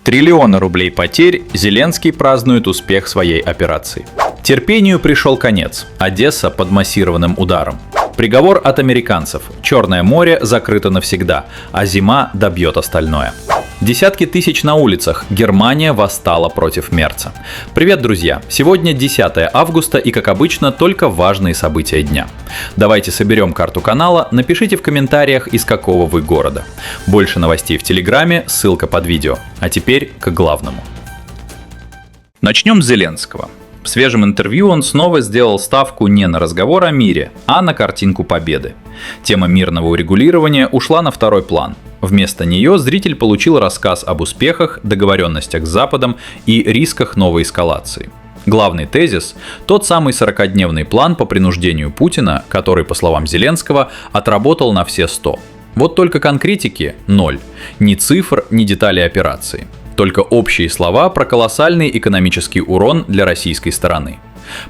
Триллионы рублей потерь, Зеленский празднует успех своей операции. Терпению пришел конец. Одесса под массированным ударом. Приговор от американцев. Черное море закрыто навсегда, а зима добьет остальное. Десятки тысяч на улицах. Германия восстала против Мерца. Привет, друзья! Сегодня 10 августа и, как обычно, только важные события дня. Давайте соберем карту канала, напишите в комментариях, из какого вы города. Больше новостей в Телеграме, ссылка под видео. А теперь к главному. Начнем с Зеленского. В свежем интервью он снова сделал ставку не на разговор о мире, а на картинку победы. Тема мирного урегулирования ушла на второй план. Вместо нее зритель получил рассказ об успехах, договоренностях с Западом и рисках новой эскалации. Главный тезис – тот самый 40-дневный план по принуждению Путина, который, по словам Зеленского, отработал на все 100. Вот только конкретики – ноль. Ни цифр, ни деталей операции. Только общие слова про колоссальный экономический урон для российской стороны.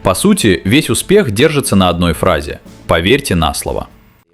По сути, весь успех держится на одной фразе – поверьте на слово.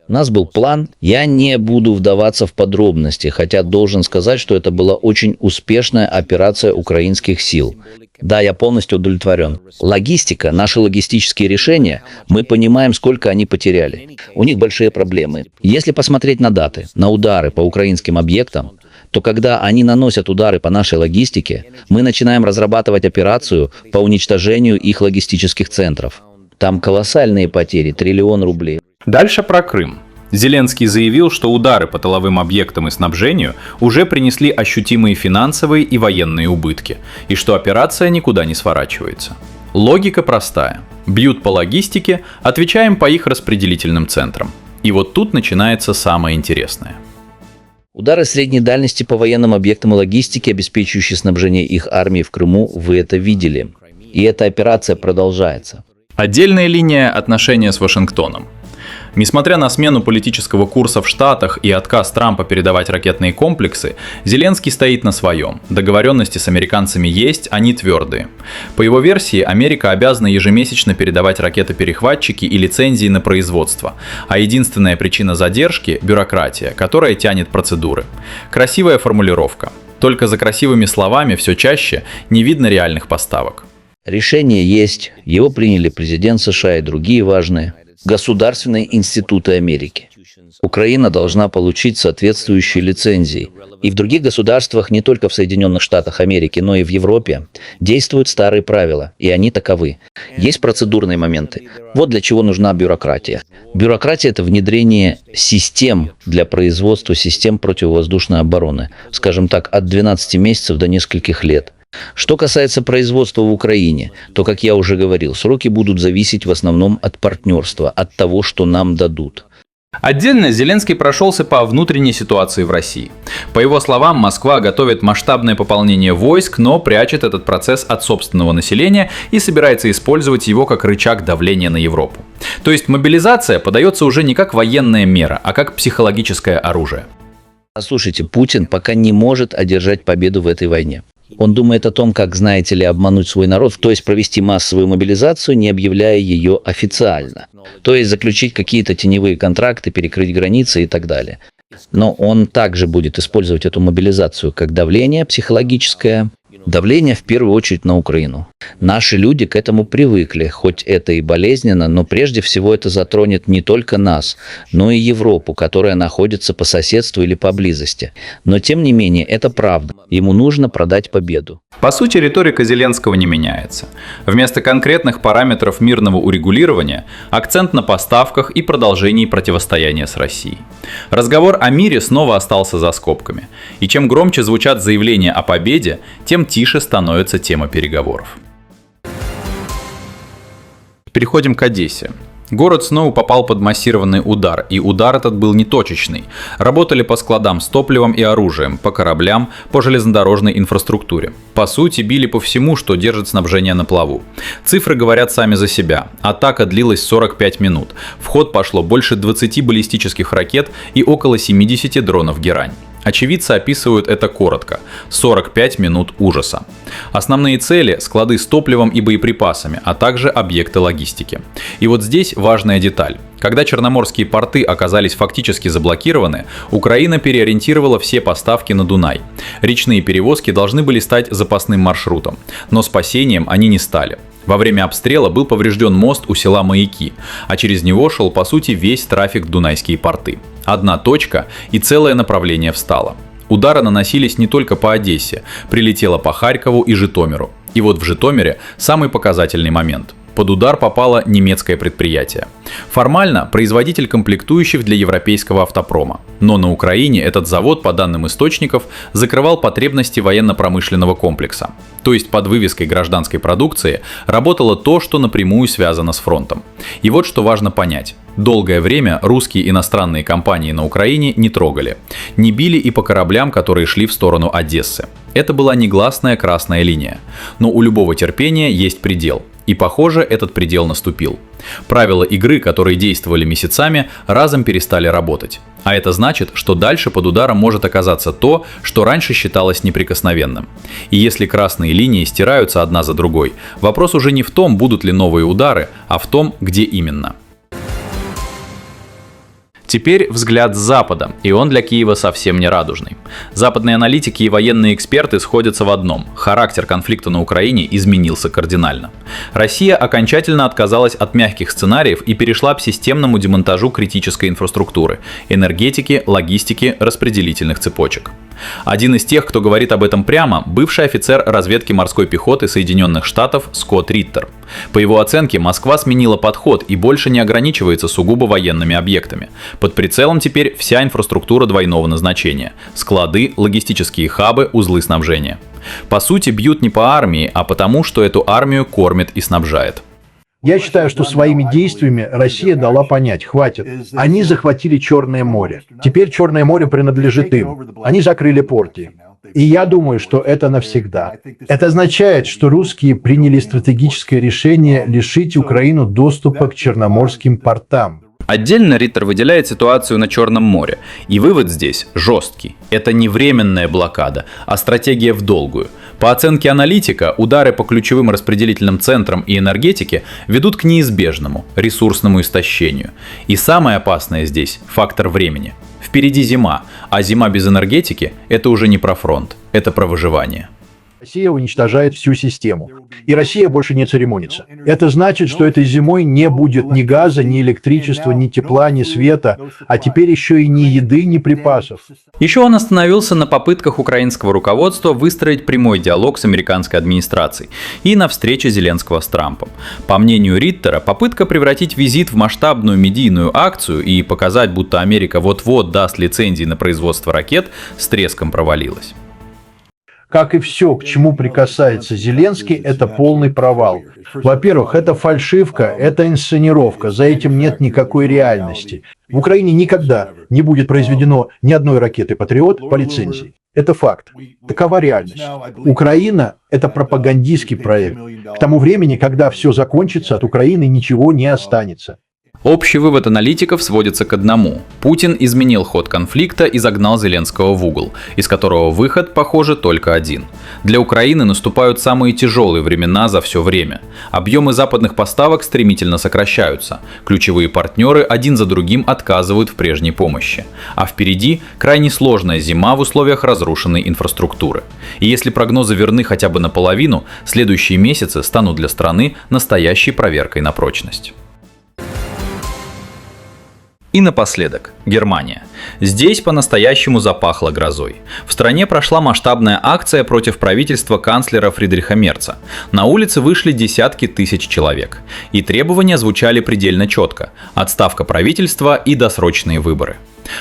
У нас был план, я не буду вдаваться в подробности, хотя должен сказать, что это была очень успешная операция украинских сил. Да, я полностью удовлетворен. Логистика, наши логистические решения, мы понимаем, сколько они потеряли. У них большие проблемы. Если посмотреть на даты, на удары по украинским объектам, то когда они наносят удары по нашей логистике, мы начинаем разрабатывать операцию по уничтожению их логистических центров. Там колоссальные потери, 1 триллион рублей. Дальше про Крым. Зеленский заявил, что удары по тыловым объектам и снабжению уже принесли ощутимые финансовые и военные убытки, и что операция никуда не сворачивается. Логика простая. Бьют по логистике, отвечаем по их распределительным центрам. И вот тут начинается самое интересное. Удары средней дальности по военным объектам и логистике, обеспечивающие снабжение их армии в Крыму, вы это видели. И эта операция продолжается. Отдельная линия отношения с Вашингтоном. Несмотря на смену политического курса в Штатах и отказ Трампа передавать ракетные комплексы, Зеленский стоит на своем. Договоренности с американцами есть, они твердые. По его версии, Америка обязана ежемесячно передавать ракеты-перехватчики и лицензии на производство, а единственная причина задержки – бюрократия, которая тянет процедуры. Красивая формулировка. Только за красивыми словами все чаще не видно реальных поставок. Решение есть, его приняли президент США и другие важные государственные институты Америки. Украина должна получить соответствующие лицензии. И в других государствах, не только в Соединенных Штатах Америки, но и в Европе, действуют старые правила, и они таковы. Есть процедурные моменты. Вот для чего нужна бюрократия. Бюрократия – это внедрение систем для производства систем противовоздушной обороны, скажем так, от 12 месяцев до нескольких лет. Что касается производства в Украине, то, как я уже говорил, сроки будут зависеть в основном от партнерства, от того, что нам дадут. Отдельно Зеленский прошелся по внутренней ситуации в России. По его словам, Москва готовит масштабное пополнение войск, но прячет этот процесс от собственного населения и собирается использовать его как рычаг давления на Европу. То есть мобилизация подается уже не как военная мера, а как психологическое оружие. Послушайте, Путин пока не может одержать победу в этой войне. Он думает о том, как, знаете ли, обмануть свой народ, то есть провести массовую мобилизацию, не объявляя ее официально. То есть заключить какие-то теневые контракты, перекрыть границы и так далее. Но он также будет использовать эту мобилизацию как давление психологическое. Давление в первую очередь на Украину. Наши люди к этому привыкли, хоть это и болезненно, но прежде всего это затронет не только нас, но и Европу, которая находится по соседству или поблизости. Но тем не менее, это правда. Ему нужно продать победу. По сути, риторика Зеленского не меняется. Вместо конкретных параметров мирного урегулирования акцент на поставках и продолжении противостояния с Россией. Разговор о мире снова остался за скобками. И чем громче звучат заявления о победе, тем тише становится тема переговоров. Переходим к Одессе. Город снова попал под массированный удар, и удар этот был не точечный. Работали по складам с топливом и оружием, по кораблям, по железнодорожной инфраструктуре. По сути, били по всему, что держит снабжение на плаву. Цифры говорят сами за себя. Атака длилась 45 минут. В ход пошло больше 20 баллистических ракет и около 70 дронов «Герань». Очевидцы описывают это коротко – 45 минут ужаса. Основные цели – склады с топливом и боеприпасами, а также объекты логистики. И вот здесь важная деталь. Когда черноморские порты оказались фактически заблокированы, Украина переориентировала все поставки на Дунай. Речные перевозки должны были стать запасным маршрутом, но спасением они не стали. Во время обстрела был поврежден мост у села Маяки, а через него шел по сути весь трафик в дунайские порты. Одна точка и целое направление встало. Удары наносились не только по Одессе, прилетело по Харькову и Житомиру. И вот в Житомире самый показательный момент. Под удар попало немецкое предприятие. Формально производитель комплектующих для европейского автопрома. Но на Украине этот завод, по данным источников, закрывал потребности военно-промышленного комплекса. То есть под вывеской гражданской продукции работало то, что напрямую связано с фронтом. И вот что важно понять. Долгое время русские иностранные компании на Украине не трогали. Не били и по кораблям, которые шли в сторону Одессы. Это была негласная красная линия. Но у любого терпения есть предел. И, похоже, этот предел наступил. Правила игры, которые действовали месяцами, разом перестали работать. А это значит, что дальше под ударом может оказаться то, что раньше считалось неприкосновенным. И если красные линии стираются одна за другой, вопрос уже не в том, будут ли новые удары, а в том, где именно. Теперь взгляд с Запада, и он для Киева совсем не радужный. Западные аналитики и военные эксперты сходятся в одном – характер конфликта на Украине изменился кардинально. Россия окончательно отказалась от мягких сценариев и перешла к системному демонтажу критической инфраструктуры – энергетики, логистики, распределительных цепочек. Один из тех, кто говорит об этом прямо, бывший офицер разведки морской пехоты Соединенных Штатов Скотт Риттер. По его оценке, Москва сменила подход и больше не ограничивается сугубо военными объектами. Под прицелом теперь вся инфраструктура двойного назначения – склады, логистические хабы, узлы снабжения. По сути, бьют не по армии, а потому, что эту армию кормит и снабжает. Я считаю, что своими действиями Россия дала понять, хватит. Они захватили Черное море. Теперь Черное море принадлежит им. Они закрыли порты. И я думаю, что это навсегда. Это означает, что русские приняли стратегическое решение лишить Украину доступа к черноморским портам. Отдельно Риттер выделяет ситуацию на Черном море. И вывод здесь жесткий. Это не временная блокада, а стратегия в долгую. По оценке аналитика, удары по ключевым распределительным центрам и энергетике ведут к неизбежному ресурсному истощению. И самое опасное здесь – фактор времени. Впереди зима, а зима без энергетики – это уже не про фронт, это про выживание. Россия уничтожает всю систему. И Россия больше не церемонится. Это значит, что этой зимой не будет ни газа, ни электричества, ни тепла, ни света, а теперь еще и ни еды, ни припасов. Еще он остановился на попытках украинского руководства выстроить прямой диалог с американской администрацией и на встрече Зеленского с Трампом. По мнению Риттера, попытка превратить визит в масштабную медийную акцию и показать, будто Америка вот-вот даст лицензии на производство ракет, с треском провалилась. Как и все, к чему прикасается Зеленский, это полный провал. Во-первых, это фальшивка, это инсценировка, за этим нет никакой реальности. В Украине никогда не будет произведено ни одной ракеты «Патриот» по лицензии. Это факт. Такова реальность. Украина – это пропагандистский проект. К тому времени, когда все закончится, от Украины ничего не останется. Общий вывод аналитиков сводится к одному. Путин изменил ход конфликта и загнал Зеленского в угол, из которого выход, похоже, только один. Для Украины наступают самые тяжелые времена за все время. Объемы западных поставок стремительно сокращаются. Ключевые партнеры один за другим отказывают в прежней помощи. А впереди крайне сложная зима в условиях разрушенной инфраструктуры. И если прогнозы верны хотя бы наполовину, следующие месяцы станут для страны настоящей проверкой на прочность. И напоследок, Германия. Здесь по-настоящему запахло грозой. В стране прошла масштабная акция против правительства канцлера Фридриха Мерца. На улицы вышли десятки тысяч человек. И требования звучали предельно четко – отставка правительства и досрочные выборы.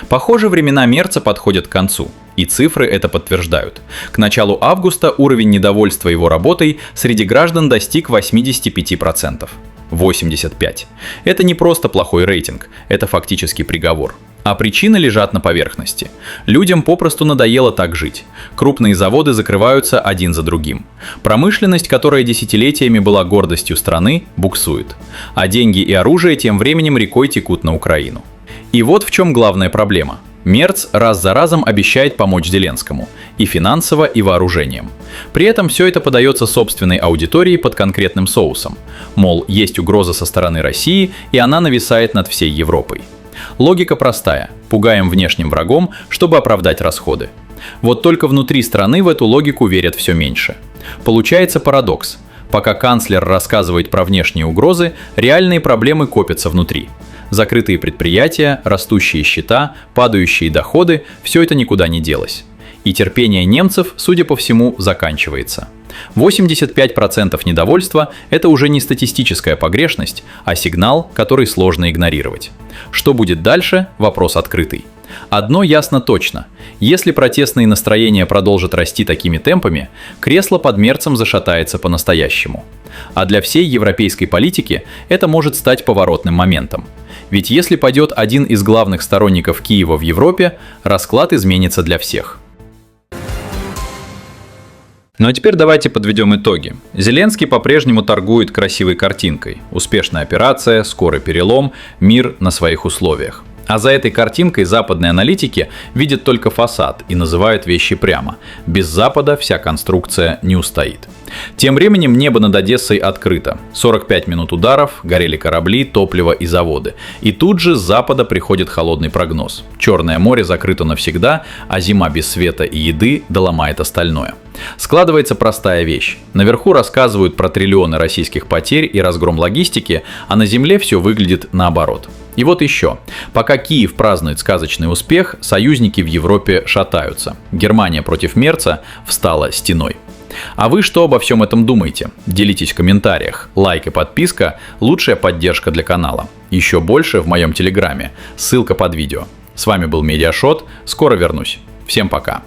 Похоже, времена Мерца подходят к концу. И цифры это подтверждают. К началу августа уровень недовольства его работой среди граждан достиг 85%. 85. Это не просто плохой рейтинг, это фактически приговор. А причины лежат на поверхности. Людям попросту надоело так жить. Крупные заводы закрываются один за другим. Промышленность, которая десятилетиями была гордостью страны, буксует. А деньги и оружие тем временем рекой текут на Украину. И вот в чем главная проблема. Мерц раз за разом обещает помочь Зеленскому и финансово, и вооружением. При этом все это подается собственной аудитории под конкретным соусом. Мол, есть угроза со стороны России, и она нависает над всей Европой. Логика простая – пугаем внешним врагом, чтобы оправдать расходы. Вот только внутри страны в эту логику верят все меньше. Получается парадокс. Пока канцлер рассказывает про внешние угрозы, реальные проблемы копятся внутри. Закрытые предприятия, растущие счета, падающие доходы – все это никуда не делось. И терпение немцев, судя по всему, заканчивается. 85% недовольства – это уже не статистическая погрешность, а сигнал, который сложно игнорировать. Что будет дальше – вопрос открытый. Одно ясно точно. Если протестные настроения продолжат расти такими темпами, кресло под Мерцем зашатается по-настоящему. А для всей европейской политики это может стать поворотным моментом. Ведь если падет один из главных сторонников Киева в Европе, расклад изменится для всех. Ну а теперь давайте подведем итоги. Зеленский по-прежнему торгует красивой картинкой. Успешная операция, скорый перелом, мир на своих условиях. А за этой картинкой западные аналитики видят только фасад и называют вещи прямо. Без Запада вся конструкция не устоит. Тем временем небо над Одессой открыто. 45 минут ударов, горели корабли, топливо и заводы. И тут же с запада приходит холодный прогноз. Черное море закрыто навсегда, а зима без света и еды доломает остальное. Складывается простая вещь. Наверху рассказывают про триллионы российских потерь и разгром логистики, а на земле все выглядит наоборот. И вот еще. Пока Киев празднует сказочный успех, союзники в Европе шатаются. Германия против Мерца встала стеной. А вы что обо всем этом думаете? Делитесь в комментариях. Лайк и подписка – лучшая поддержка для канала. Еще больше в моем телеграме. Ссылка под видео. С вами был Медиашот. Скоро вернусь. Всем пока.